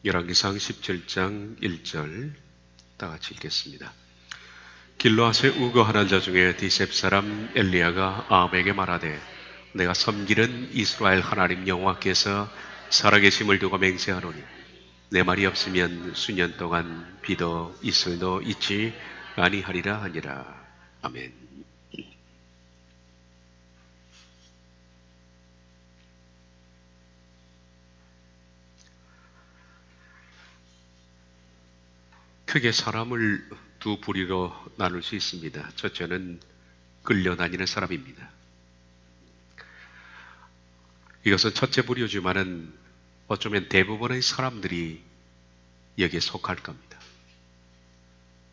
열왕기상 17장 1절 다 같이 읽겠습니다. 길르앗에 우거하는 자 중에 디셉 사람 엘리야가 아합에게 말하되 내가 섬기는 이스라엘 하나님 여호와께서 살아계심을 두고 맹세하노니 내 말이 없으면 수년 동안 비도 이슬도 있지 아니하리라 하니라. 아멘. 크게 사람을 두 부류로 나눌 수 있습니다. 첫째는 끌려다니는 사람입니다. 이것은 첫째 부류지만은 어쩌면 대부분의 사람들이 여기에 속할 겁니다.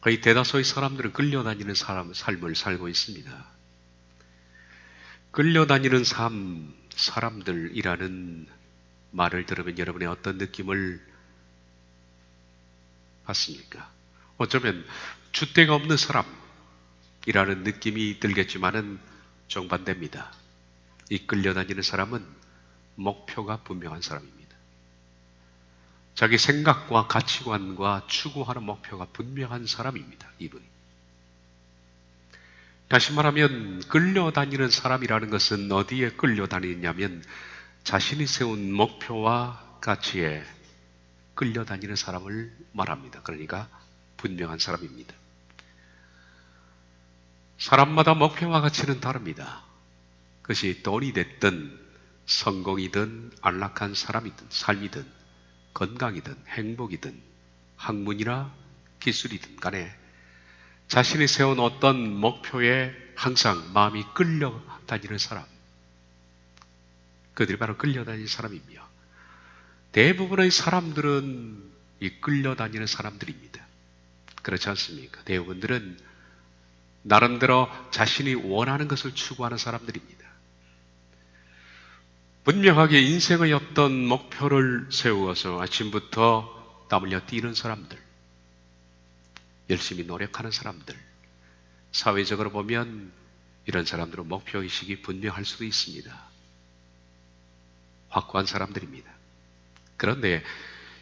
거의 대다수의 사람들은 끌려다니는 삶을 살고 있습니다. 끌려다니는 사람들이라는 말을 들으면 여러분의 어떤 느낌을 받습니까? 어쩌면 줏대가 없는 사람이라는 느낌이 들겠지만은 정반대입니다. 이 끌려다니는 사람은 목표가 분명한 사람입니다. 자기 생각과 가치관과 추구하는 목표가 분명한 사람입니다. 이분이. 다시 말하면 끌려다니는 사람이라는 것은 어디에 끌려다니냐면 자신이 세운 목표와 가치에 끌려다니는 사람을 말합니다. 그러니까 분명한 사람입니다. 사람마다 목표와 가치는 다릅니다. 그것이 돈이 됐든 성공이든 안락한 삶이든 건강이든 행복이든 학문이나 기술이든 간에 자신이 세운 어떤 목표에 항상 마음이 끌려다니는 사람, 그들이 바로 끌려다니는 사람이며 대부분의 사람들은 이 끌려다니는 사람들입니다. 그렇지 않습니까? 대부분들은 나름대로 자신이 원하는 것을 추구하는 사람들입니다. 분명하게 인생의 어떤 목표를 세우어서 아침부터 땀 흘려 뛰는 사람들, 열심히 노력하는 사람들, 사회적으로 보면 이런 사람들은 목표의식이 분명할 수도 있습니다. 확고한 사람들입니다. 그런데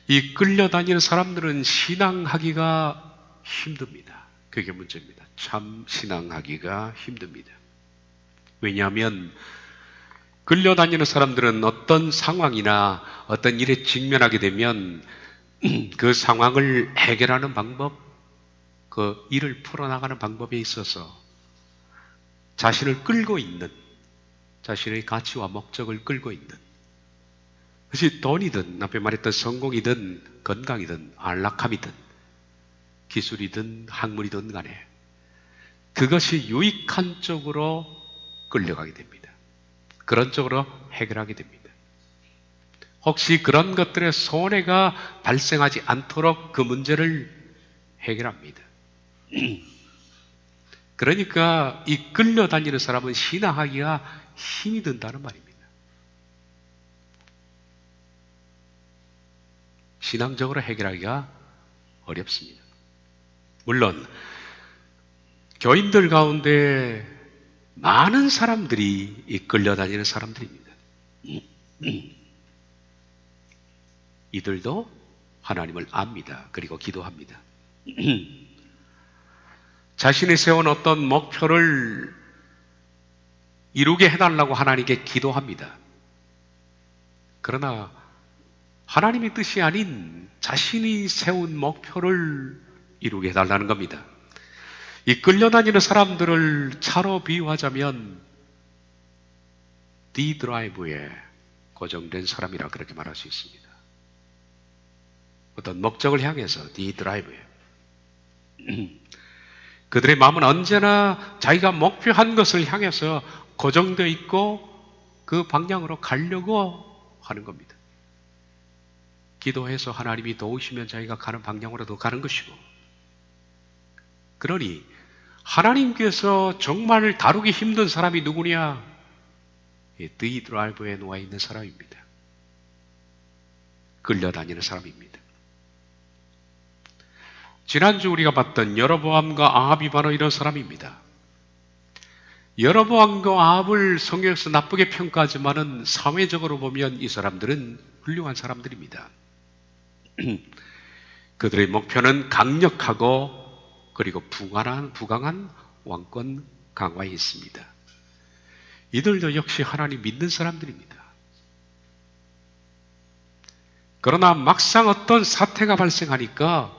이 끌려다니는 사람들은 신앙하기가 힘듭니다. 그게 문제입니다. 참 신앙하기가 힘듭니다. 왜냐하면 끌려다니는 사람들은 어떤 상황이나 어떤 일에 직면하게 되면 그 상황을 해결하는 방법, 그 일을 풀어나가는 방법에 있어서 자신을 끌고 있는, 자신의 가치와 목적을 끌고 있는, 그것이 돈이든 앞에 말했던 성공이든 건강이든 안락함이든 기술이든 학문이든 간에 그것이 유익한 쪽으로 끌려가게 됩니다. 그런 쪽으로 해결하게 됩니다. 혹시 그런 것들의 손해가 발생하지 않도록 그 문제를 해결합니다. 그러니까 이 끌려다니는 사람은 신앙하기가 힘이 든다는 말입니다. 신앙적으로 해결하기가 어렵습니다. 물론 교인들 가운데 많은 사람들이 이 끌려다니는 사람들입니다. 이들도 하나님을 압니다. 그리고 기도합니다. 자신이 세운 어떤 목표를 이루게 해달라고 하나님께 기도합니다. 그러나 하나님의 뜻이 아닌 자신이 세운 목표를 이루게 해달라는 겁니다. 이 끌려다니는 사람들을 차로 비유하자면 D드라이브에 고정된 사람이라 그렇게 말할 수 있습니다. 어떤 목적을 향해서 D드라이브에 그들의 마음은 언제나 자기가 목표한 것을 향해서 고정되어 있고 그 방향으로 가려고 하는 겁니다. 기도해서 하나님이 도우시면 자기가 가는 방향으로도 가는 것이고, 그러니 하나님께서 정말 다루기 힘든 사람이 누구냐? D드라이브에 놓아 있는 사람입니다. 끌려다니는 사람입니다. 지난주 우리가 봤던 여로보암과 아합이 바로 이런 사람입니다. 여로보암과 아합을 성경에서 나쁘게 평가하지만은 사회적으로 보면 이 사람들은 훌륭한 사람들입니다. 그들의 목표는 강력하고 그리고 부강한 왕권 강화에 있습니다. 이들도 역시 하나님 믿는 사람들입니다. 그러나 막상 어떤 사태가 발생하니까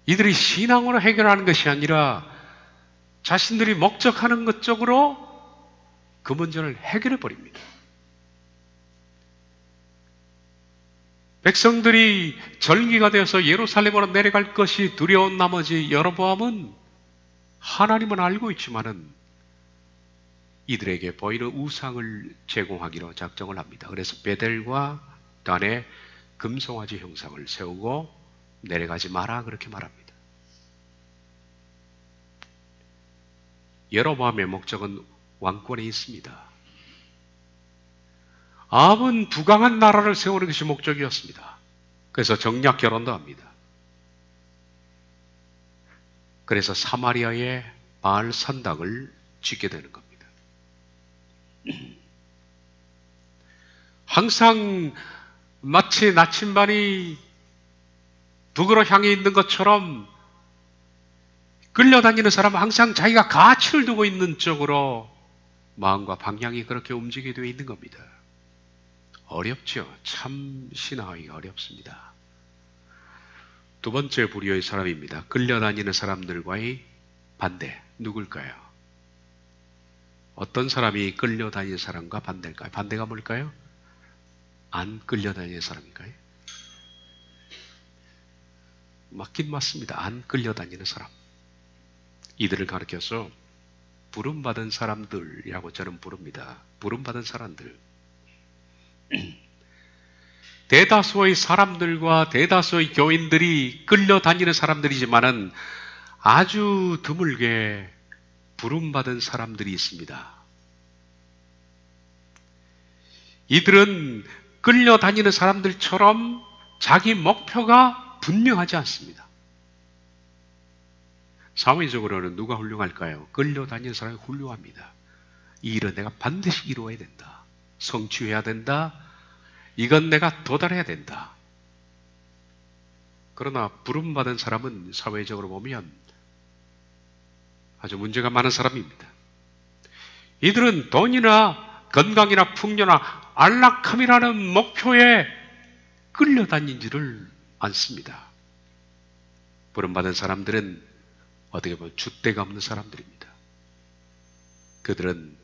이들이 신앙으로 해결하는 것이 아니라 자신들이 목적하는 것 쪽으로 그 문제를 해결해 버립니다. 백성들이 절기가 되어서 예루살렘으로 내려갈 것이 두려운 나머지 여로보암은 하나님은 알고 있지만은 이들에게 보이는 우상을 제공하기로 작정을 합니다. 그래서 베델과 단에 금송아지 형상을 세우고 내려가지 마라 그렇게 말합니다. 여로보암의 목적은 왕권에 있습니다. 아합은 부강한 나라를 세우는 것이 목적이었습니다. 그래서 정략 결혼도 합니다. 그래서 사마리아에 바알 산당을 짓게 되는 겁니다. 항상 마치 나침반이 북으로 향해 있는 것처럼 끌려다니는 사람은 항상 자기가 가치를 두고 있는 쪽으로 마음과 방향이 그렇게 움직이게 되어 있는 겁니다. 어렵죠. 참 신앙하기가 어렵습니다. 두 번째 부류의 사람입니다. 끌려다니는 사람들과의 반대. 누굴까요? 어떤 사람이 끌려다니는 사람과 반대일까요? 반대가 뭘까요? 안 끌려다니는 사람일까요? 맞긴 맞습니다. 안 끌려다니는 사람. 이들을 가리켜서 부름받은 사람들이라고 저는 부릅니다. 부름받은 사람들. 대다수의 사람들과 대다수의 교인들이 끌려다니는 사람들이지만은 아주 드물게 부름받은 사람들이 있습니다. 이들은 끌려다니는 사람들처럼 자기 목표가 분명하지 않습니다. 사회적으로는 누가 훌륭할까요? 끌려다니는 사람이 훌륭합니다. 이 일은 내가 반드시 이루어야 된다. 성취해야 된다. 이건 내가 도달해야 된다. 그러나 부름받은 사람은 사회적으로 보면 아주 문제가 많은 사람입니다. 이들은 돈이나 건강이나 풍요나 안락함이라는 목표에 끌려다니지를 않습니다. 부름받은 사람들은 어떻게 보면 줏대가 없는 사람들입니다. 그들은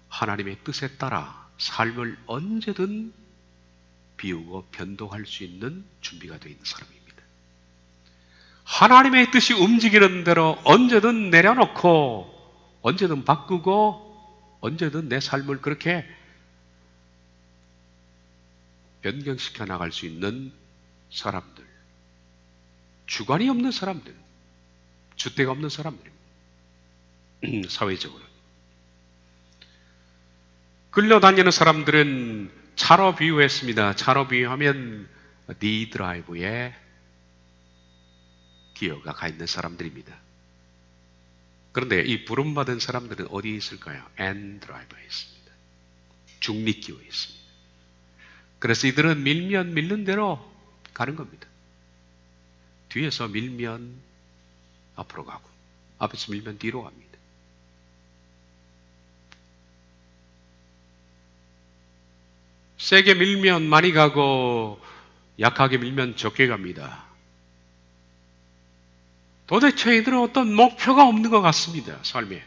하나님의 뜻에 따라 삶을 언제든 비우고 변동할 수 있는 준비가 되어 있는 사람입니다. 하나님의 뜻이 움직이는 대로 언제든 내려놓고 언제든 바꾸고 언제든 내 삶을 그렇게 변경시켜 나갈 수 있는 사람들, 주관이 없는 사람들, 줏대가 없는 사람들입니다. 사회적으로 끌려다니는 사람들은 차로 비유했습니다. 차로 비유하면 D 드라이브에 기어가 가 있는 사람들입니다. 그런데 이 부름받은 사람들은 어디에 있을까요? N 드라이브에 있습니다. 중립기어에 있습니다. 그래서 이들은 밀면 밀는 대로 가는 겁니다. 뒤에서 밀면 앞으로 가고 앞에서 밀면 뒤로 갑니다. 세게 밀면 많이 가고 약하게 밀면 적게 갑니다. 도대체 이들은 어떤 목표가 없는 것 같습니다. 삶에.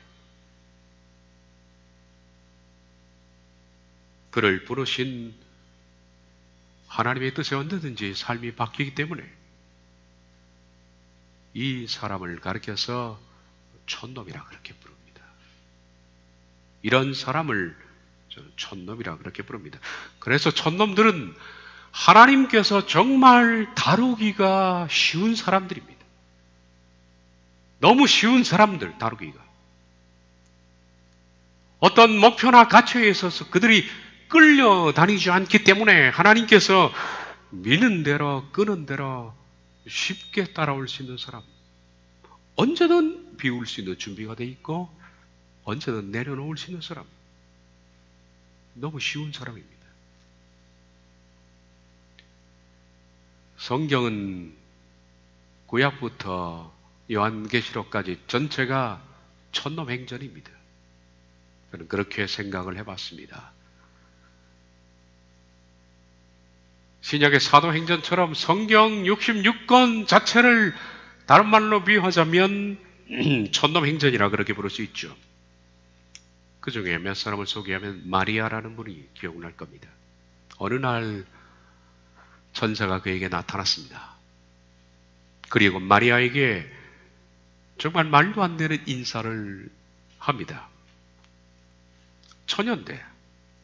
그를 부르신 하나님의 뜻에 언제든지 삶이 바뀌기 때문에 이 사람을 가리켜서 촌놈이라 그렇게 부릅니다. 이런 사람을 저는 촌놈이라 그렇게 부릅니다. 그래서 촌놈들은 하나님께서 정말 다루기가 쉬운 사람들입니다. 너무 쉬운 사람들 다루기가. 어떤 목표나 가치에 있어서 그들이 끌려다니지 않기 때문에 하나님께서 미는 대로 끄는 대로 쉽게 따라올 수 있는 사람, 언제든 비울 수 있는 준비가 돼 있고 언제든 내려놓을 수 있는 사람, 너무 쉬운 사람입니다. 성경은 구약부터 요한계시록까지 전체가 촌놈 행전입니다. 저는 그렇게 생각을 해봤습니다. 신약의 사도행전처럼 성경 66권 자체를 다른 말로 비유하자면 촌놈 행전이라 그렇게 부를 수 있죠. 그 중에 몇 사람을 소개하면 마리아라는 분이 기억날 겁니다. 어느 날 천사가 그에게 나타났습니다. 그리고 마리아에게 정말 말도 안 되는 인사를 합니다. 처녀인데,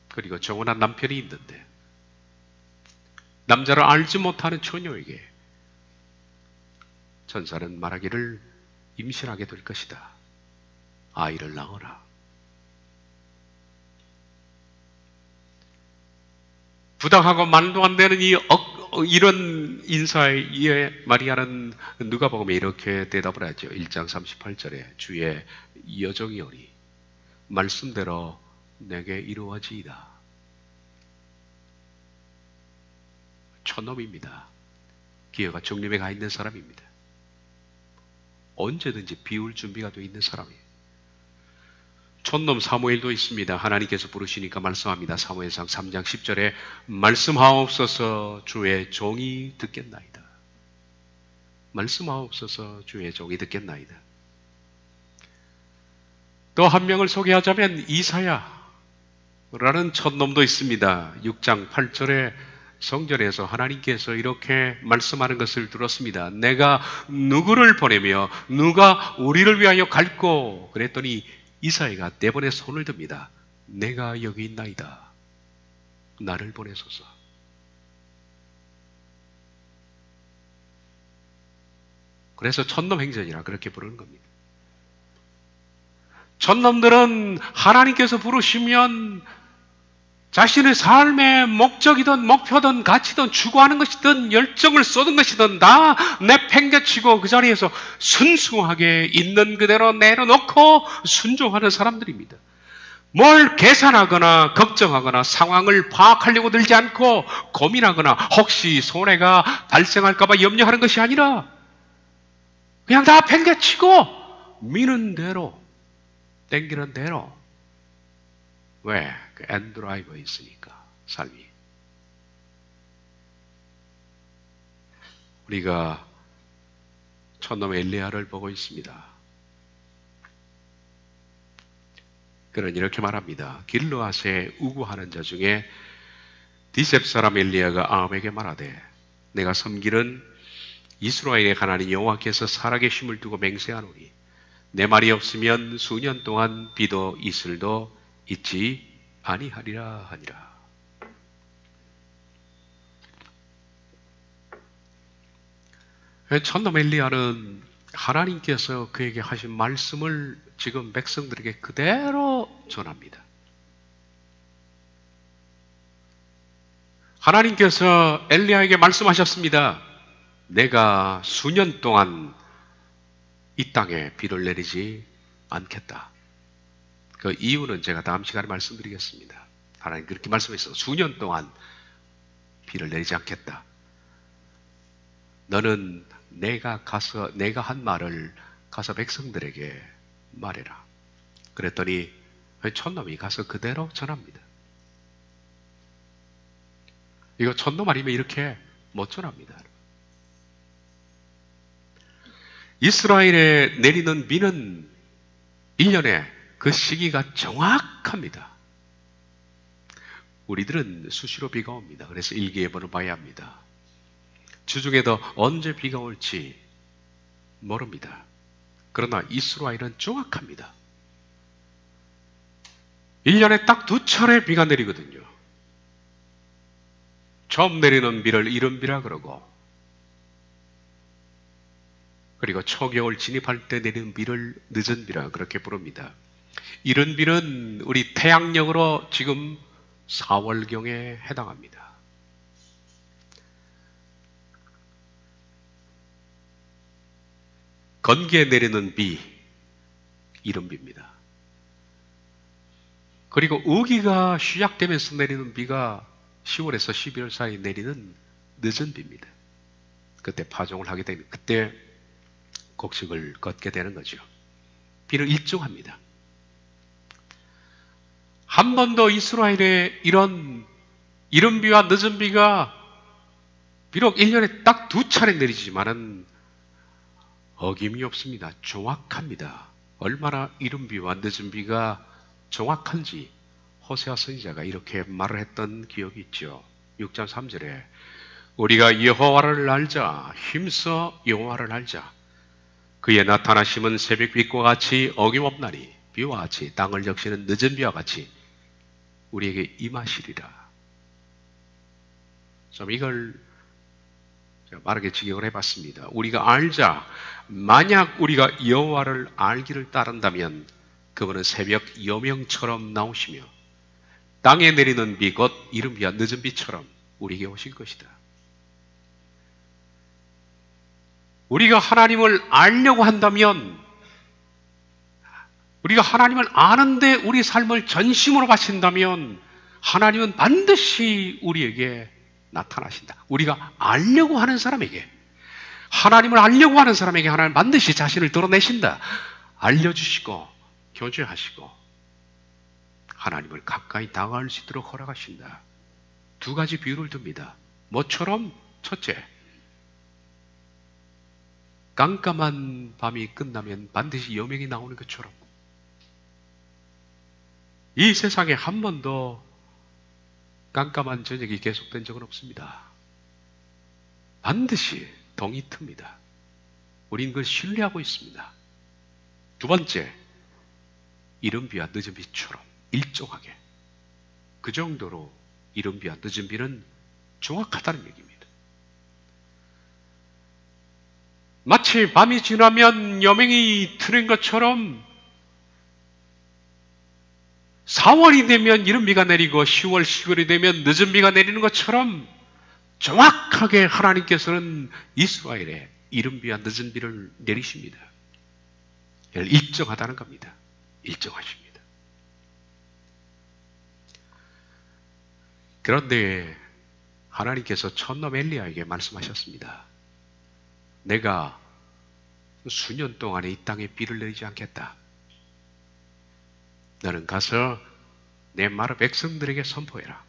그리고 정혼한 남편이 있는데, 남자를 알지 못하는 처녀에게 천사는 말하기를 임신하게 될 것이다. 아이를 낳으라. 부당하고 말도 안 되는 이런 인사에 의해 마리아는 누가복음에 이렇게 대답을 하죠. 1장 38절에 주의 여종이오니 말씀대로 내게 이루어지이다. 촌놈입니다. 기회가 정림에 가 있는 사람입니다. 언제든지 비울 준비가 되어 있는 사람이에요. 촌놈 사무엘도 있습니다. 하나님께서 부르시니까 말씀합니다. 사무엘상 3장 10절에 말씀하옵소서 주의 종이 듣겠나이다. 말씀하옵소서 주의 종이 듣겠나이다. 또 한 명을 소개하자면 이사야라는 촌놈도 있습니다. 6장 8절에 성전에서 하나님께서 이렇게 말씀하는 것을 들었습니다. 내가 누구를 보내며 누가 우리를 위하여 갈꼬? 그랬더니 이사야가 네 번의 손을 듭니다. 내가 여기 있나이다. 나를 보내소서. 그래서 촌놈 행전이라 그렇게 부르는 겁니다. 촌놈들은 하나님께서 부르시면 자신의 삶의 목적이든 목표든 가치든 추구하는 것이든 열정을 쏟은 것이든 다 내팽개치고 그 자리에서 순수하게 있는 그대로 내려놓고 순종하는 사람들입니다. 뭘 계산하거나 걱정하거나 상황을 파악하려고 들지 않고 고민하거나 혹시 손해가 발생할까 봐 염려하는 것이 아니라 그냥 다 팽개치고 미는 대로 땡기는 대로. 왜? 그 엔드라이버 있으니까 삶이. 우리가 촌놈 엘리야를 보고 있습니다. 그는 이렇게 말합니다. 길르앗에 우구하는 자 중에 디셉 사람 엘리야가 아합에게 말하되 내가 섬기는 이스라엘의 하나님 여호와께서 살아계심을 두고 맹세하노니 내 말이 없으면 수년 동안 비도 이슬도 있지 아니하리라 하니라. 촌놈 엘리야는 하나님께서 그에게 하신 말씀을 지금 백성들에게 그대로 전합니다. 하나님께서 엘리야에게 말씀하셨습니다. 내가 수년 동안 이 땅에 비를 내리지 않겠다. 그 이유는 제가 다음 시간에 말씀드리겠습니다. 하나님 그렇게 말씀했어. 수년 동안 비를 내리지 않겠다. 너는 내가 한 말을 가서 백성들에게 말해라. 그랬더니 촌놈이 가서 그대로 전합니다. 이거 촌놈 아니면 이렇게 못 전합니다. 이스라엘에 내리는 비는 1년에 그 시기가 정확합니다. 우리들은 수시로 비가 옵니다. 그래서 일기예보를 봐야 합니다. 주중에도 언제 비가 올지 모릅니다. 그러나 이스라엘은 정확합니다. 1년에 딱 2차례 비가 내리거든요. 처음 내리는 비를 이른비라 그러고, 그리고 초겨울 진입할 때 내리는 비를 늦은비라 그렇게 부릅니다. 이른비는 우리 태양력으로 지금 4월경에 해당합니다. 건기에 내리는 비, 이른비입니다. 그리고 우기가 시작되면서 내리는 비가 10월에서 11월 사이에 내리는 늦은비입니다. 그때 파종을 하게 되면 그때 곡식을 걷게 되는 거죠. 비는 일정합니다. 한 번도 이스라엘에 이런 이른 비와 늦은 비가 비록 1년에 딱 2차례 내리지만은 어김이 없습니다. 정확합니다. 얼마나 이른 비와 늦은 비가 정확한지 호세아 선지자가 이렇게 말을 했던 기억이 있죠. 6장 3절에 우리가 여호와를 알자, 힘써 여호와를 알자. 그의 나타나심은 새벽빛과 같이 어김없나니 비와 같이 땅을 적시는 늦은 비와 같이 우리에게 임하시리라. 좀 이걸 빠르게 직역을 해봤습니다. 우리가 알자. 만약 우리가 여호와를 알기를 따른다면 그분은 새벽 여명처럼 나오시며 땅에 내리는 비 곧 이른 비와 늦은 비처럼 우리에게 오실 것이다. 우리가 하나님을 알려고 한다면 우리가 하나님을 아는데 우리 삶을 전심으로 바친다면 하나님은 반드시 우리에게 나타나신다. 우리가 알려고 하는 사람에게, 하나님을 알려고 하는 사람에게 하나님 반드시 자신을 드러내신다. 알려주시고 교제하시고 하나님을 가까이 다가갈 수 있도록 허락하신다. 두 가지 비유를 듭니다. 뭐처럼? 첫째, 깜깜한 밤이 끝나면 반드시 여명이 나오는 것처럼 이 세상에 한 번도 깜깜한 저녁이 계속된 적은 없습니다. 반드시 동이 틉니다. 우린 그걸 신뢰하고 있습니다. 두 번째, 이른 비와 늦은 비처럼 일정하게, 그 정도로 이른 비와 늦은 비는 정확하다는 얘기입니다. 마치 밤이 지나면 여명이 트는 것처럼 4월이 되면 이른 비가 내리고 10월, 10월이 되면 늦은 비가 내리는 것처럼 정확하게 하나님께서는 이스라엘에 이른 비와 늦은 비를 내리십니다. 일정하다는 겁니다. 일정하십니다. 그런데 하나님께서 촌놈 엘리야에게 말씀하셨습니다. 내가 수년 동안에 이 땅에 비를 내리지 않겠다. 너는 가서 내 말을 백성들에게 선포해라.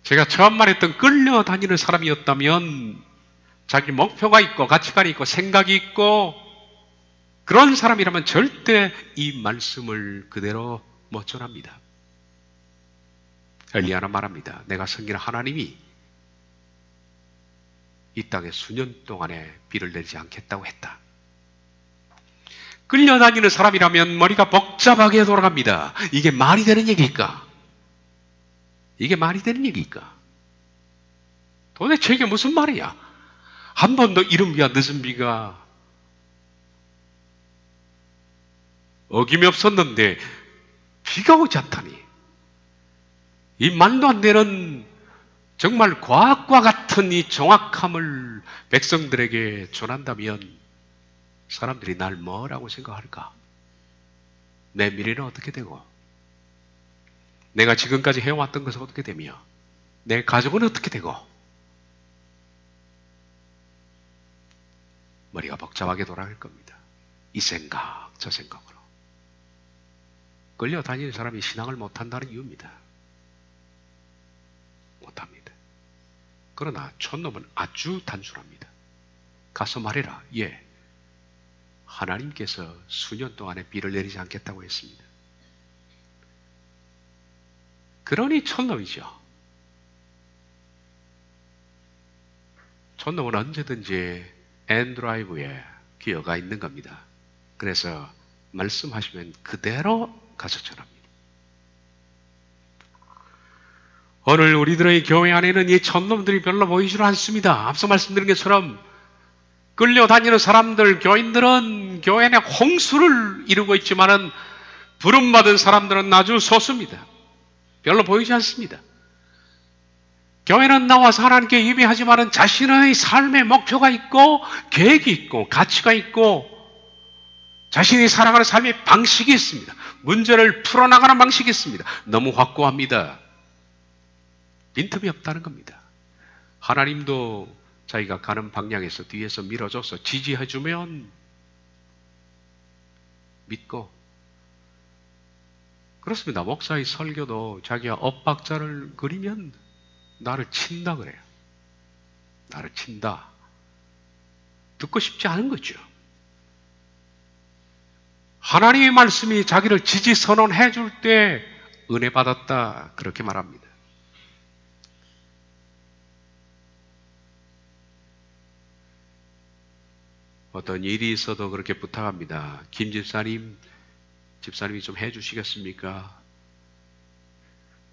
제가 처음 말했던 끌려다니는 사람이었다면 자기 목표가 있고 가치관이 있고 생각이 있고 그런 사람이라면 절대 이 말씀을 그대로 못 전합니다. 엘리야는 말합니다. 내가 섬기는 하나님이 이 땅에 수년 동안에 비를 내리지 않겠다고 했다. 끌려다니는 사람이라면 머리가 복잡하게 돌아갑니다. 이게 말이 되는 얘기일까? 이게 말이 되는 얘기일까? 도대체 이게 무슨 말이야? 한 번도 이른 비와 늦은 비가 어김이 없었는데 비가 오지 않다니. 이 말도 안 되는 정말 과학과 같은 이 정확함을 백성들에게 전한다면 사람들이 날 뭐라고 생각할까? 내 미래는 어떻게 되고 내가 지금까지 해왔던 것은 어떻게 되며 내 가족은 어떻게 되고 머리가 복잡하게 돌아갈 겁니다. 이 생각 저 생각으로 끌려다니는 사람이 신앙을 못한다는 이유입니다. 못합니다. 그러나 촌놈은 아주 단순합니다. 가서 말해라. 예, 하나님께서 수년 동안에 비를 내리지 않겠다고 했습니다. 그러니 촌놈이죠. 촌놈은 언제든지 엔드라이브에 기어가 있는 겁니다. 그래서 말씀하시면 그대로 가서 전합니다. 오늘 우리들의 교회 안에는 이 촌놈들이 별로 보이지 않습니다. 앞서 말씀드린 것처럼 끌려다니는 사람들, 교인들은 교회 내 홍수를 이루고 있지만은 부름받은 사람들은 아주 소수입니다. 별로 보이지 않습니다. 교회는 나와서 하나님께 예배하지만은 자신의 삶의 목표가 있고 계획이 있고 가치가 있고 자신이 살아가는 삶의 방식이 있습니다. 문제를 풀어나가는 방식이 있습니다. 너무 확고합니다. 빈틈이 없다는 겁니다. 하나님도 자기가 가는 방향에서 뒤에서 밀어줘서 지지해주면 믿고, 그렇습니다. 목사의 설교도 자기가 엇박자를 그리면 나를 친다 그래요. 나를 친다. 듣고 싶지 않은 거죠. 하나님의 말씀이 자기를 지지 선언해 줄 때 은혜 받았다, 그렇게 말합니다. 어떤 일이 있어도 그렇게 부탁합니다. 김 집사님이 좀 해주시겠습니까?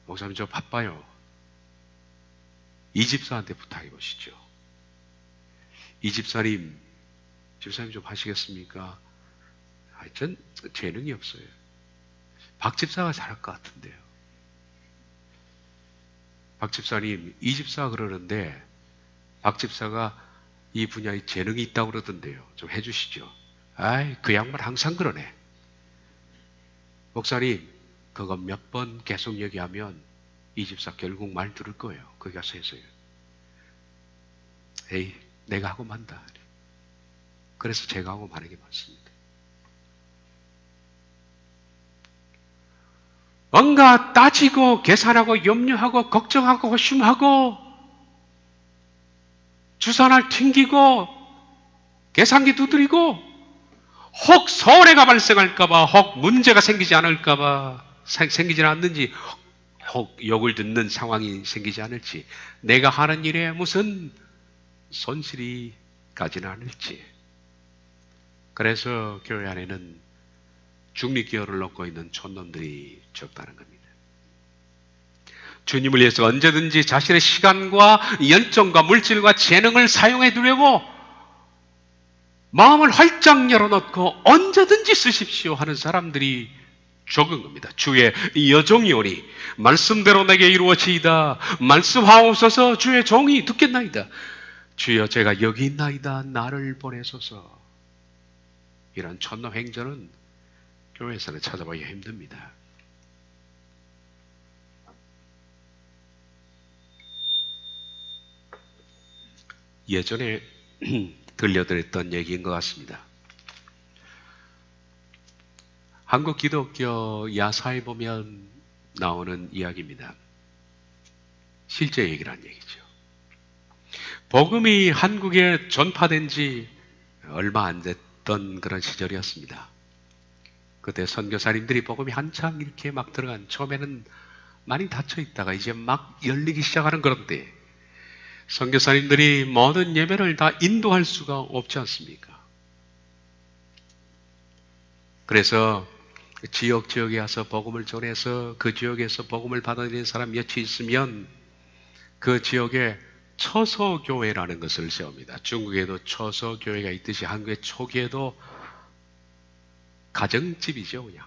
목사님 저 바빠요. 이 집사한테 부탁해 보시죠. 이 집사님 좀 하시겠습니까? 전 재능이 없어요. 박 집사가 잘할 것 같은데요. 박 집사님, 이 집사가 그러는데 박 집사가 이 분야에 재능이 있다고 그러던데요. 좀 해주시죠. 아이, 그 양반 항상 그러네. 목사님, 그거 몇 번 계속 얘기하면 이 집사 결국 말 들을 거예요. 거기 가서 해서요. 에이, 내가 하고 만다. 그래서 제가 하고 마는 게 맞습니다. 뭔가 따지고 계산하고 염려하고 걱정하고 고심하고 주사날 튕기고 계산기 두드리고 혹 손해가 발생할까봐, 혹 문제가 생기지 않을까봐, 생기지 않는지, 혹 욕을 듣는 상황이 생기지 않을지, 내가 하는 일에 무슨 손실이 가지는 않을지. 그래서 교회 안에는 중립기여를 놓고 있는 촌놈들이 적다는 겁니다. 주님을 위해서 언제든지 자신의 시간과 열정과 물질과 재능을 사용해 두려고 마음을 활짝 열어놓고 언제든지 쓰십시오 하는 사람들이 적은 겁니다. 주의 여종이오니 말씀대로 내게 이루어지이다. 말씀하옵소서. 주의 종이 듣겠나이다. 주여 제가 여기 있나이다. 나를 보내소서. 이런 촌놈 행전은 교회에서는 찾아보기가 힘듭니다. 예전에 들려드렸던 얘기인 것 같습니다. 한국 기독교 야사에 보면 나오는 이야기입니다. 실제 얘기란 얘기죠. 복음이 한국에 전파된 지 얼마 안 됐던 그런 시절이었습니다. 그때 선교사님들이 복음이 한창 이렇게 막 들어간, 처음에는 많이 닫혀 있다가 이제 막 열리기 시작하는 그런 때 선교사님들이 모든 예배를 다 인도할 수가 없지 않습니까? 그래서 지역에 와서 복음을 전해서 그 지역에서 복음을 받아들이는 사람 몇이 있으면 그 지역에 처소교회라는 것을 세웁니다. 중국에도 처소교회가 있듯이 한국의 초기에도 가정집이죠, 그냥.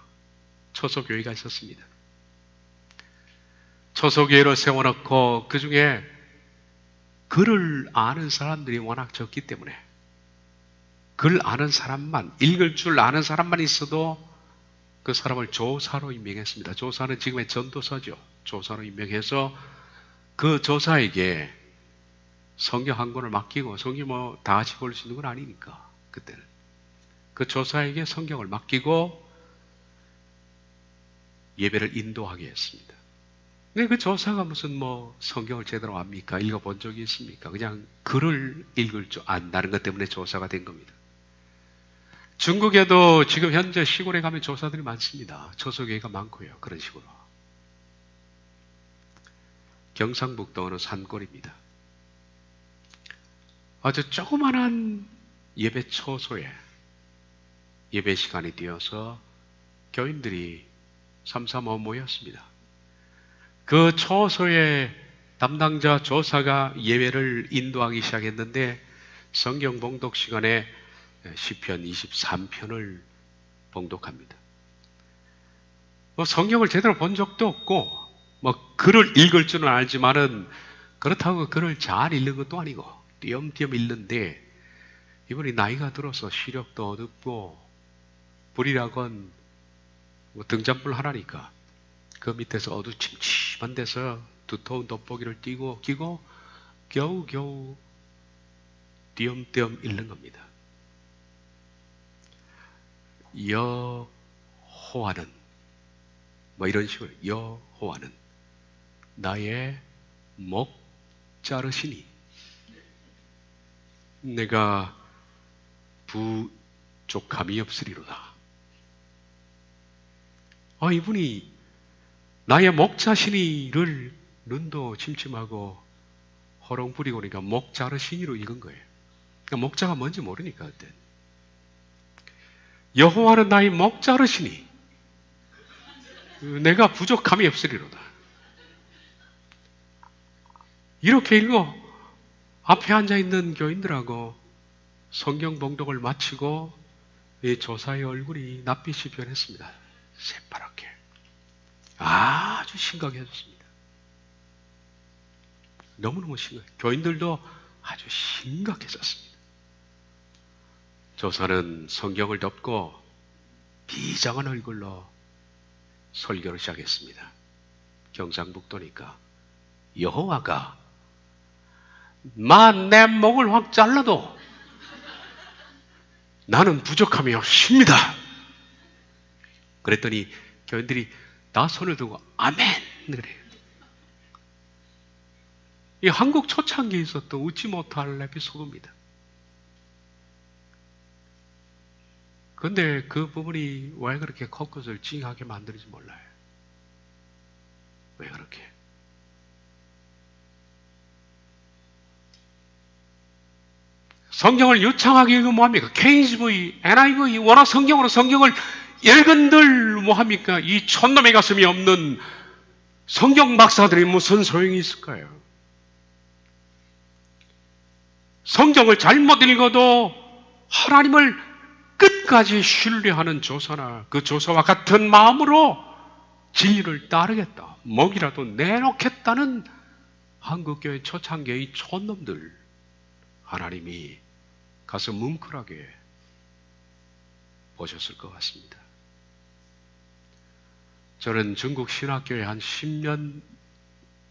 처소교회가 있었습니다. 처소교회를 세워놓고 그 중에 글을 아는 사람들이 워낙 적기 때문에 글 아는 사람만, 읽을 줄 아는 사람만 있어도 그 사람을 조사로 임명했습니다. 조사는 지금의 전도사죠. 조사로 임명해서 그 조사에게 성경 한 권을 맡기고, 성경 뭐 다 같이 볼 수 있는 건 아니니까 그때는 그 조사에게 성경을 맡기고 예배를 인도하게 했습니다. 근데 그 조사가 무슨 뭐 성경을 제대로 압니까? 읽어본 적이 있습니까? 그냥 글을 읽을 줄 안다는 것 때문에 조사가 된 겁니다. 중국에도 지금 현재 시골에 가면 조사들이 많습니다. 처소교회가 많고요. 그런 식으로. 경상북도 어느 산골입니다. 아주 조그만한 예배 처소에 예배 시간이 되어서 교인들이 삼삼오오 모였습니다. 그 처소의 담당자 조사가 예배를 인도하기 시작했는데 성경 봉독 시간에 시편 23편을 봉독합니다. 뭐 성경을 제대로 본 적도 없고 뭐 글을 읽을 줄은 알지만은 그렇다고 글을 잘 읽는 것도 아니고 띄엄띄엄 읽는데 이분이 나이가 들어서 시력도 어둡고 불이라건 뭐 등잔불 하나니까 그 밑에서 어두침침한 데서 두터운 돋보기를 끼고 겨우겨우 띄엄띄엄 읽는 겁니다. 여호와는 뭐 이런 식으로 여호와는 나의 목자르시니 내가 부족함이 없으리로다. 이분이 나의 목자시니를 눈도 침침하고 허렁 부리고 그러니까 목자르시니로 읽은 거예요. 그러니까 목자가 뭔지 모르니까 그때. 여호와는 나의 목자르시니 내가 부족함이 없으리로다. 이렇게 읽어 앞에 앉아있는 교인들하고 성경 봉독을 마치고 이 조사의 얼굴이 낯빛이 변했습니다. 새파랗게. 아주 심각해졌습니다. 너무너무 심각해. 교인들도 아주 심각해졌습니다. 조사는 성경을 덮고 비장한 얼굴로 설교를 시작했습니다. 경상북도니까 여호와가 내 목을 확 잘라도 나는 부족함이 없습니다. 그랬더니 교인들이 다 손을 들고 아멘 그래요. 이 한국 초창기에 있었던 웃지 못할 에피소드입니다. 그런데 그 부분이 왜 그렇게 코끝을 찡하게 만드는지 몰라요. 왜 그렇게? 성경을 유창하게 읽으면 뭐합니까? KJV, NIV, 원어 성경으로 성경을 읽은들 뭐합니까? 이 촌놈의 가슴이 없는 성경 박사들이 무슨 소용이 있을까요? 성경을 잘못 읽어도 하나님을 끝까지 신뢰하는 조사나 그 조사와 같은 마음으로 진리를 따르겠다, 목이라도 내놓겠다는 한국교회 초창기의 촌놈들, 하나님이 가슴 뭉클하게 보셨을 것 같습니다. 저는 중국 신학교에 한 10년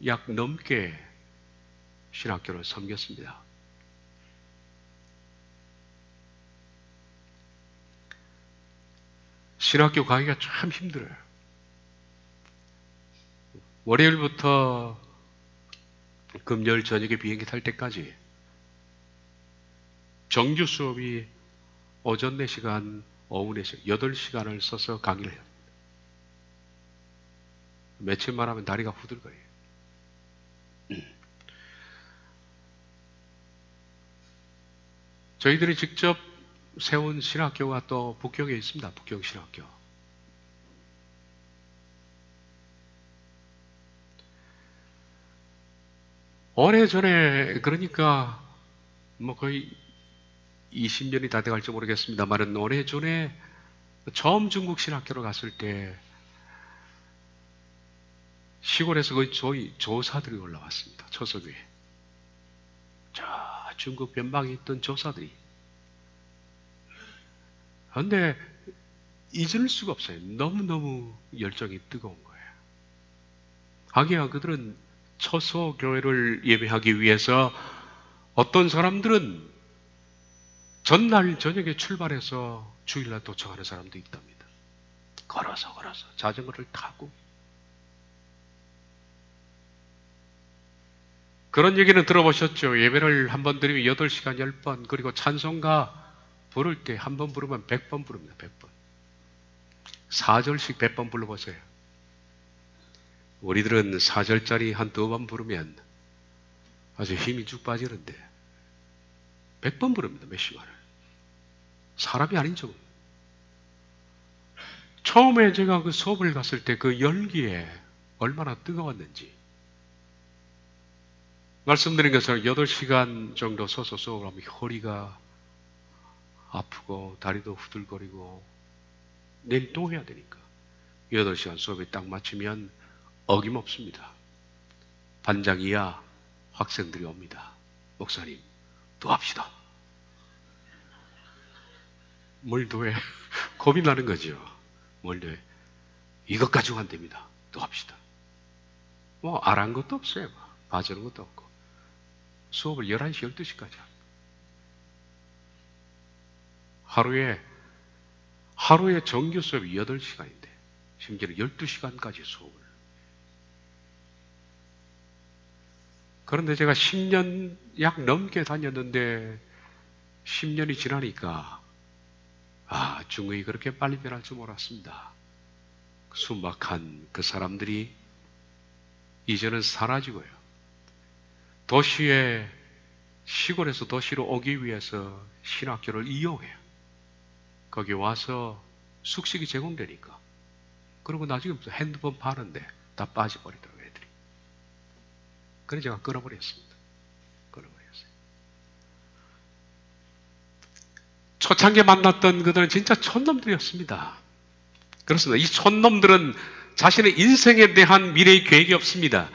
약 넘게 신학교를 섬겼습니다. 신학교 가기가 참 힘들어요. 월요일부터 금요일 저녁에 비행기 탈 때까지 정규 수업이 오전 4시간, 오후 4시간, 8시간을 써서 강의를 해요. 며칠만 하면 다리가 후들거려요. 저희들이 직접 세운 신학교가 또 북경에 있습니다. 북경 신학교. 오래전에, 그러니까 뭐 거의 20년이 다 돼갈지 모르겠습니다만, 오래전에 처음 중국 신학교로 갔을 때 시골에서 거의 저희 조사들이 올라왔습니다. 초석 위에. 저 중국 변방에 있던 조사들이. 그런데 잊을 수가 없어요. 너무너무 열정이 뜨거운 거예요. 하기야 그들은 처소 교회를 예배하기 위해서 어떤 사람들은 전날 저녁에 출발해서 주일날 도착하는 사람도 있답니다. 걸어서 자전거를 타고. 그런 얘기는 들어보셨죠? 예배를 한 번 드리면 8시간 10번, 그리고 찬송가 부를 때 한 번 부르면 100번 부릅니다. 100번. 4절씩 100번 불러보세요. 우리들은 4절짜리 한 2번 부르면 아주 힘이 쭉 빠지는데 100번 부릅니다. 몇 시간을. 사람이 아닌 척. 처음에 제가 그 수업을 갔을 때 그 열기에 얼마나 뜨거웠는지 말씀드린 것처럼 8시간 정도 서서 수업을 하면 허리가 아프고 다리도 후들거리고 내일 또 해야 되니까 8시간 수업이 딱 마치면 어김없습니다. 반장 이하 학생들이 옵니다. 목사님, 또 합시다. 뭘 더 해? 겁이 나는 거죠. 뭘 더 해? 이것 가지고 안 됩니다. 또 합시다. 뭐, 안 한 것도 없어요. 봐주는 것도 없고. 수업을 11시, 12시까지 합니다. 하루에 정규 수업이 8시간인데 심지어는 12시간까지 수업을. 그런데 제가 10년 약 넘게 다녔는데 10년이 지나니까 중국이 그렇게 빨리 변할 줄 몰랐습니다. 순박한 그 사람들이 이제는 사라지고요. 시골에서 도시로 오기 위해서 신학교를 이용해요. 거기 와서 숙식이 제공되니까. 그리고 나중에 핸드폰 파는데 다 빠져버리더라고요, 애들이. 그래서 제가 끊어버렸습니다. 초창기에 만났던 그들은 진짜 촌놈들이었습니다. 그렇습니다. 이 촌놈들은 자신의 인생에 대한 미래의 계획이 없습니다.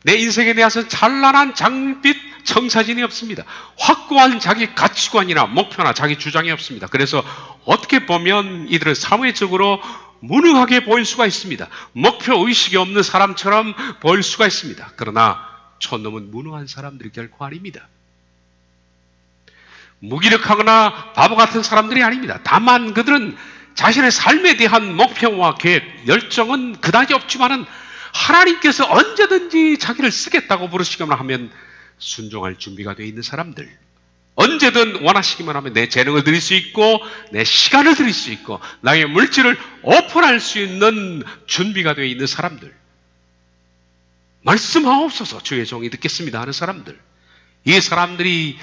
내 인생에 대해서 찬란한 장밋빛 청사진이 없습니다. 확고한 자기 가치관이나 목표나 자기 주장이 없습니다. 그래서 어떻게 보면 이들은 사회적으로 무능하게 보일 수가 있습니다. 목표 의식이 없는 사람처럼 보일 수가 있습니다. 그러나 촌놈은 무능한 사람들이 결코 아닙니다. 무기력하거나 바보 같은 사람들이 아닙니다. 다만 그들은 자신의 삶에 대한 목표와 계획, 열정은 그다지 없지만은 하나님께서 언제든지 자기를 쓰겠다고 부르시기만 하면 순종할 준비가 되어 있는 사람들. 언제든 원하시기만 하면 내 재능을 드릴 수 있고 내 시간을 드릴 수 있고 나의 물질을 오픈할 수 있는 준비가 되어 있는 사람들. 말씀하옵소서 주의 종이 듣겠습니다 하는 사람들. 이 사람들이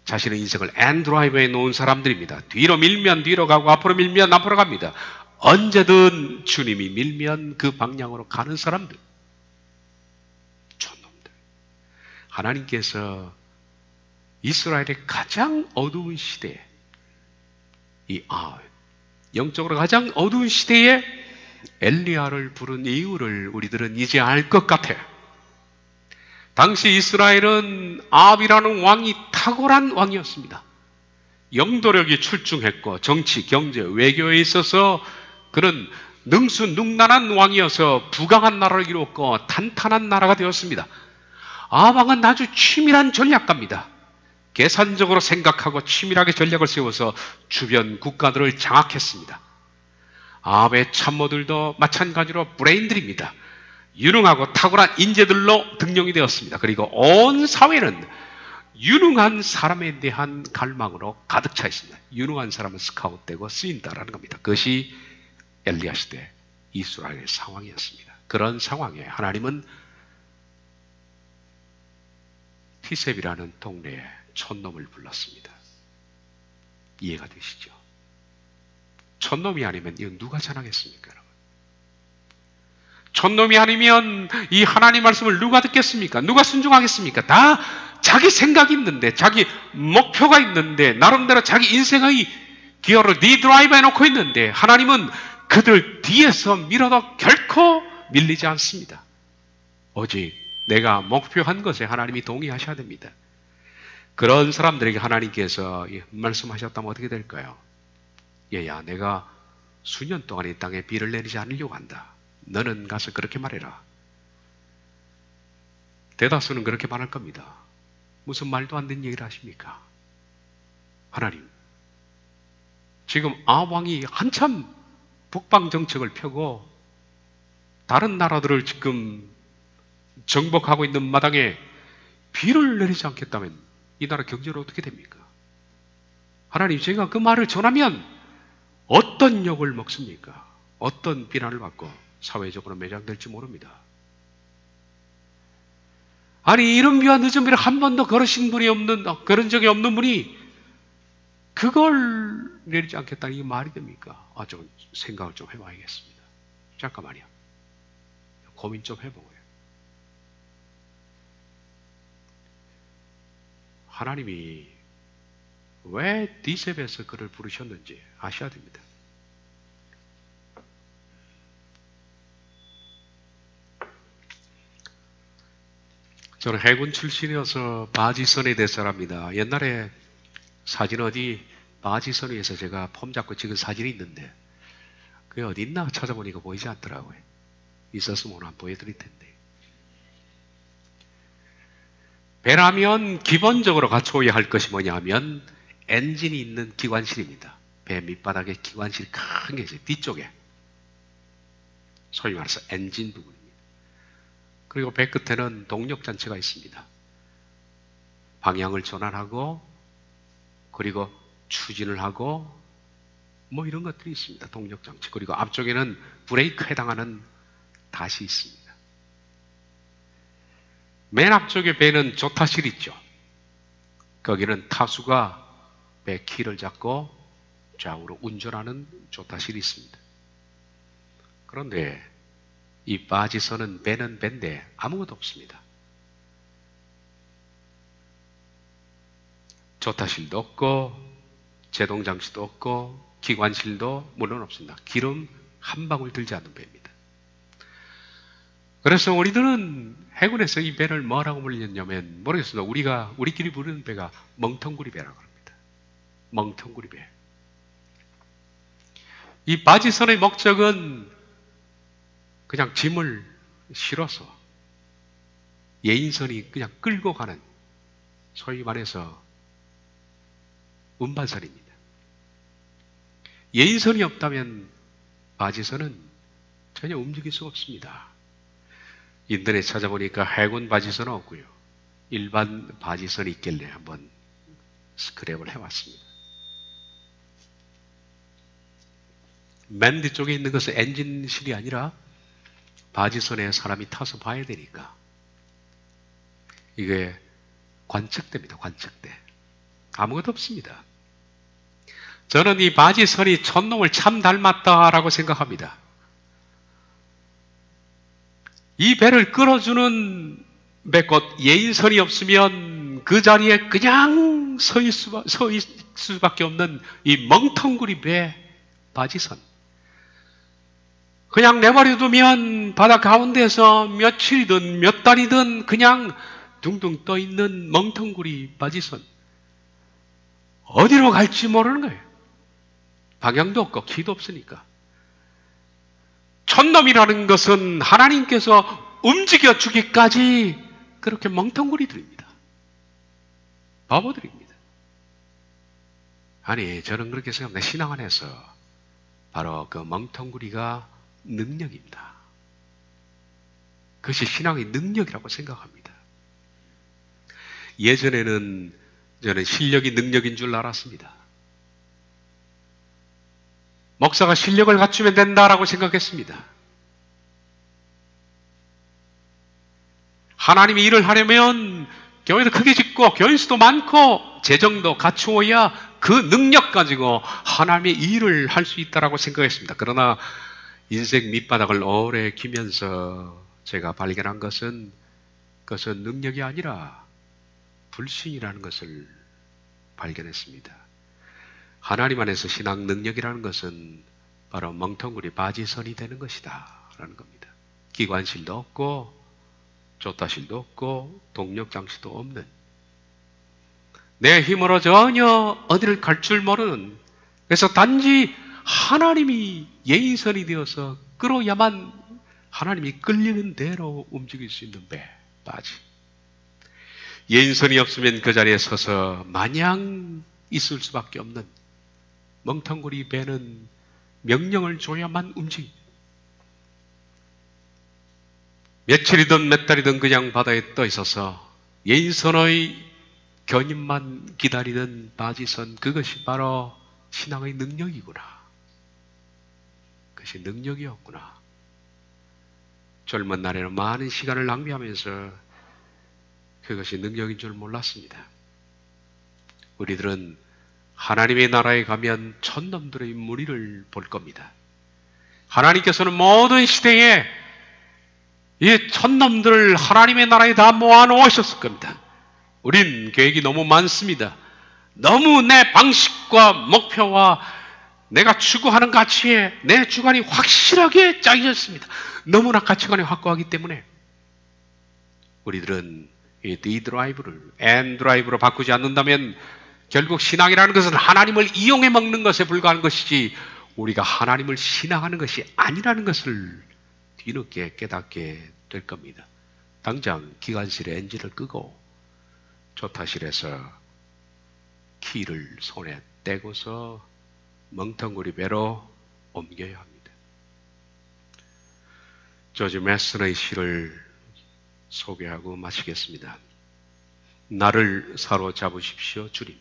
자신의 인생을 엔드라이브에 놓은 사람들입니다. 뒤로 밀면 뒤로 가고 앞으로 밀면 앞으로 갑니다. 언제든 주님이 밀면 그 방향으로 가는 사람들. 촌놈들. 하나님께서 이스라엘의 가장 어두운 시대에 영적으로 가장 어두운 시대에 엘리야를 부른 이유를 우리들은 이제 알 것 같아요. 당시 이스라엘은 아합이라는 왕이 탁월한 왕이었습니다. 영도력이 출중했고 정치, 경제, 외교에 있어서 그런 능수능란한 왕이어서 부강한 나라를 이루었고 탄탄한 나라가 되었습니다. 아합 왕은 아주 치밀한 전략가입니다. 계산적으로 생각하고 치밀하게 전략을 세워서 주변 국가들을 장악했습니다. 아합의 참모들도 마찬가지로 브레인들입니다. 유능하고 탁월한 인재들로 등용이 되었습니다. 그리고 온 사회는 유능한 사람에 대한 갈망으로 가득 차 있습니다. 유능한 사람은 스카웃되고 쓰인다라는 겁니다. 그것이 엘리야 시대 이스라엘의 상황이었습니다. 그런 상황에 하나님은 티셉이라는 동네에 촌놈을 불렀습니다. 이해가 되시죠? 촌놈이 아니면 이거 누가 전하겠습니까, 여러분? 촌놈이 아니면 이 하나님 말씀을 누가 듣겠습니까? 누가 순종하겠습니까? 다 자기 생각이 있는데, 자기 목표가 있는데, 나름대로 자기 인생의 기어를 리드라이브에 놓고 있는데, 하나님은 그들 뒤에서 밀어도 결코 밀리지 않습니다. 오직 내가 목표한 것에 하나님이 동의하셔야 됩니다. 그런 사람들에게 하나님께서 말씀하셨다면 어떻게 될까요? 얘야, 내가 수년 동안 이 땅에 비를 내리지 않으려고 한다. 너는 가서 그렇게 말해라. 대다수는 그렇게 말할 겁니다. 무슨 말도 안 되는 얘기를 하십니까? 하나님, 지금 아합 왕이 한참 북방 정책을 펴고 다른 나라들을 지금 정복하고 있는 마당에 비를 내리지 않겠다면 이 나라 경제는 어떻게 됩니까? 하나님, 제가 그 말을 전하면 어떤 욕을 먹습니까? 어떤 비난을 받고 사회적으로 매장될지 모릅니다. 아니, 이런 비와 늦은 비를 한 번도 걸으신 분이 그런 적이 없는 분이 그걸 내리지 않겠다는 게 말이 됩니까? 좀 생각을 좀 해봐야겠습니다. 잠깐만요. 고민 좀 해보고요. 하나님이 왜 디셉에서 그를 부르셨는지 아셔야 됩니다. 저는 해군 출신이어서 바지선에 대해서 압니다. 옛날에 사진 어디 바지선에서 제가 폼 잡고 찍은 사진이 있는데 그게 어디 있나 찾아보니까 보이지 않더라고요. 있었으면 오늘 한번 보여드릴 텐데. 배라면 기본적으로 갖춰야 할 것이 뭐냐 하면 엔진이 있는 기관실입니다. 배 밑바닥에 기관실이 큰 게 있어요. 뒤쪽에. 소위 말해서 엔진 부분입니다. 그리고 배 끝에는 동력장치가 있습니다. 방향을 전환하고 그리고 추진을 하고 뭐 이런 것들이 있습니다. 동력장치. 그리고 앞쪽에는 브레이크에 해당하는 닷이 있습니다. 맨 앞쪽에 배는 조타실 있죠. 거기는 타수가 배 키를 잡고 좌우로 운전하는 조타실이 있습니다. 그런데 이 바지선은 배는 배인데 아무것도 없습니다. 조타실도 없고 제동장치도 없고 기관실도 물론 없습니다. 기름 한 방울 들지 않는 배입니다. 그래서 우리들은 해군에서 이 배를 뭐라고 불리냐면 모르겠습니다. 우리끼리 부르는 배가 멍텅구리 배라고 합니다. 멍텅구리 배. 이 바지선의 목적은 그냥 짐을 실어서 예인선이 그냥 끌고 가는 소위 말해서 운반선입니다. 예인선이 없다면 바지선은 전혀 움직일 수 없습니다. 인터넷 찾아보니까 해군 바지선은 없고요. 일반 바지선이 있길래 한번 스크랩을 해왔습니다. 맨 뒤쪽에 있는 것은 엔진실이 아니라 바지선에 사람이 타서 봐야 되니까 이게 관측대입니다. 관측대. 아무것도 없습니다. 저는 이 바지선이 촌놈을 참 닮았다라고 생각합니다. 이 배를 끌어주는 배꽃 예인선이 없으면 그 자리에 그냥 서 있을 수밖에 없는 이 멍텅구리 배 바지선. 그냥 내버려두면 바다 가운데서 며칠이든 몇 달이든 그냥 둥둥 떠있는 멍텅구리 바지선. 어디로 갈지 모르는 거예요. 방향도 없고 키도 없으니까. 촌놈이라는 것은 하나님께서 움직여 주기까지 그렇게 멍텅구리들입니다. 바보들입니다. 아니, 저는 그렇게 생각합니다. 신앙 안에서 바로 그 멍텅구리가 능력입니다. 그것이 신앙의 능력이라고 생각합니다. 예전에는 저는 실력이 능력인 줄 알았습니다. 목사가 실력을 갖추면 된다라고 생각했습니다. 하나님이 일을 하려면 교회도 크게 짓고 교인수도 많고 재정도 갖추어야 그 능력 가지고 하나님의 일을 할 수 있다라고 생각했습니다. 그러나 인생 밑바닥을 오래 기면서 제가 발견한 것은 그것은 능력이 아니라 불신이라는 것을 발견했습니다. 하나님 안에서 신앙 능력이라는 것은 바로 멍텅구리 바지선이 되는 것이다 라는 겁니다. 기관실도 없고 조타실도 없고 동력장치도 없는, 내 힘으로 전혀 어디를 갈 줄 모르는, 그래서 단지 하나님이 예인선이 되어서 끌어야만 하나님이 끌리는 대로 움직일 수 있는 배, 바지. 예인선이 없으면 그 자리에 서서 마냥 있을 수밖에 없는 멍텅구리 배는 명령을 줘야만 움직입니다. 며칠이든 몇 달이든 그냥 바다에 떠 있어서 예인선의 견인만 기다리는 바지선, 그것이 바로 신앙의 능력이구나. 그것이 능력이었구나. 젊은 날에는 많은 시간을 낭비하면서 그것이 능력인 줄 몰랐습니다. 우리들은 하나님의 나라에 가면 촌놈들의 무리를 볼 겁니다. 하나님께서는 모든 시대에 이 촌놈들을 하나님의 나라에 다 모아놓으셨을 겁니다. 우린 계획이 너무 많습니다. 너무 내 방식과 목표와 내가 추구하는 가치에 내 주관이 확실하게 짜여졌습니다. 너무나 가치관이 확고하기 때문에 우리들은 이 D 드라이브를 N 드라이브로 바꾸지 않는다면 결국 신앙이라는 것은 하나님을 이용해 먹는 것에 불과한 것이지 우리가 하나님을 신앙하는 것이 아니라는 것을 뒤늦게 깨닫게 될 겁니다. 당장 기관실에 엔진을 끄고 조타실에서 키를 손에 떼고서 멍텅구리 배로 옮겨야 합니다. 조지 매슨의 시를 소개하고 마치겠습니다. 나를 사로잡으십시오 주님,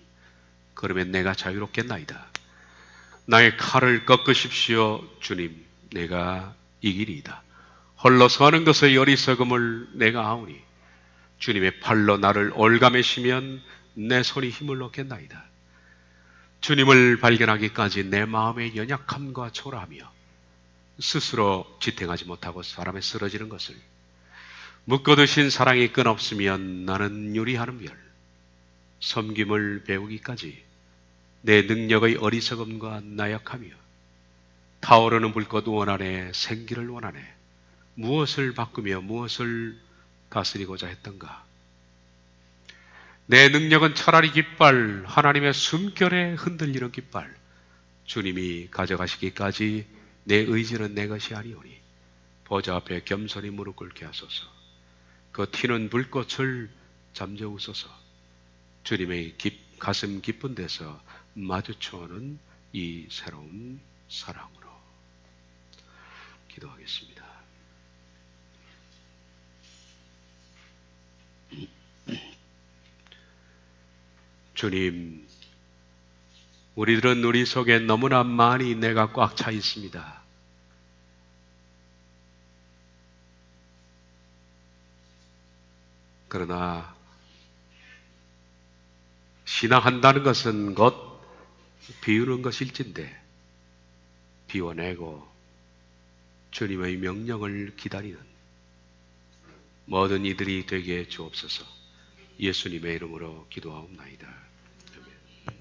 그러면 내가 자유롭겠나이다. 나의 칼을 꺾으십시오 주님, 내가 이기리이다. 홀로 서는 것의 어리석음을 내가 아오니 주님의 팔로 나를 올가매시면 내 손이 힘을 얻겠나이다. 주님을 발견하기까지 내 마음의 연약함과 초라하며 스스로 지탱하지 못하고 사람에 쓰러지는 것을, 묶어두신 사랑이 끝없으면 나는 유리하는 별, 섬김을 배우기까지 내 능력의 어리석음과 나약하며 타오르는 불꽃 원안에 생기를 원하네 무엇을 바꾸며 무엇을 다스리고자 했던가. 내 능력은 차라리 깃발, 하나님의 숨결에 흔들리는 깃발, 주님이 가져가시기까지 내 의지는 내 것이 아니오니 보좌 앞에 겸손히 무릎 꿇게 하소서. 그 튀는 불꽃을 잠재우소서. 주님의 가슴 깊은 데서 마주쳐오는 이 새로운 사랑으로 기도하겠습니다. 주님, 우리들은 우리 속에 너무나 많이 내가 꽉 차 있습니다. 그러나 신앙한다는 것은 곧 비우는 것일진데 비워내고 주님의 명령을 기다리는 모든 이들이 되게 주옵소서. 예수님의 이름으로 기도하옵나이다.